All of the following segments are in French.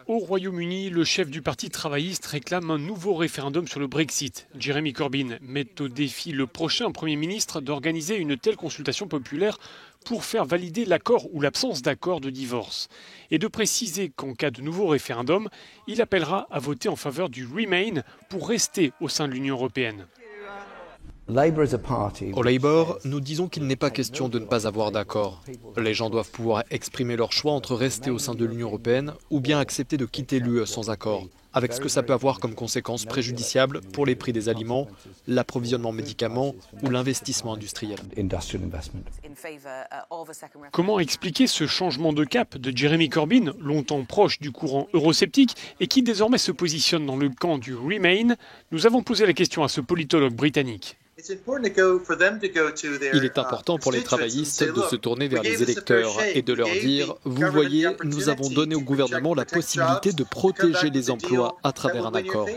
Au Royaume-Uni, le chef du parti travailliste réclame un nouveau référendum sur le Brexit. Jeremy Corbyn met au défi le prochain Premier ministre d'organiser une telle consultation populaire pour faire valider l'accord ou l'absence d'accord de divorce. Et de préciser qu'en cas de nouveau référendum, il appellera à voter en faveur du Remain pour rester au sein de l'Union européenne. Au Labour, nous disons qu'il n'est pas question de ne pas avoir d'accord. Les gens doivent pouvoir exprimer leur choix entre rester au sein de l'Union européenne ou bien accepter de quitter l'UE sans accord, avec ce que ça peut avoir comme conséquences préjudiciables pour les prix des aliments, l'approvisionnement en médicaments ou l'investissement industriel. Comment expliquer ce changement de cap de Jeremy Corbyn, longtemps proche du courant eurosceptique et qui désormais se positionne dans le camp du Remain? Nous avons posé la question à ce politologue britannique. Il est important pour les travaillistes de se tourner vers les électeurs et de leur dire « Vous voyez, nous avons donné au gouvernement la possibilité de protéger les emplois à travers un accord. »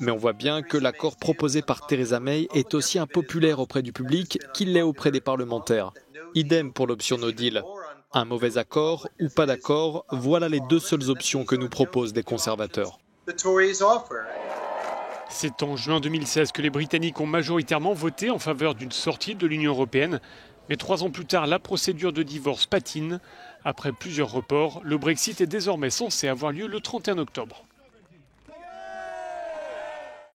Mais on voit bien que l'accord proposé par Theresa May est aussi impopulaire auprès du public qu'il l'est auprès des parlementaires. Idem pour l'option no deal. Un mauvais accord ou pas d'accord, voilà les deux seules options que nous proposent les conservateurs. C'est en juin 2016 que les Britanniques ont majoritairement voté en faveur d'une sortie de l'Union européenne. Mais 3 ans plus tard, la procédure de divorce patine. Après plusieurs reports, le Brexit est désormais censé avoir lieu le 31 octobre.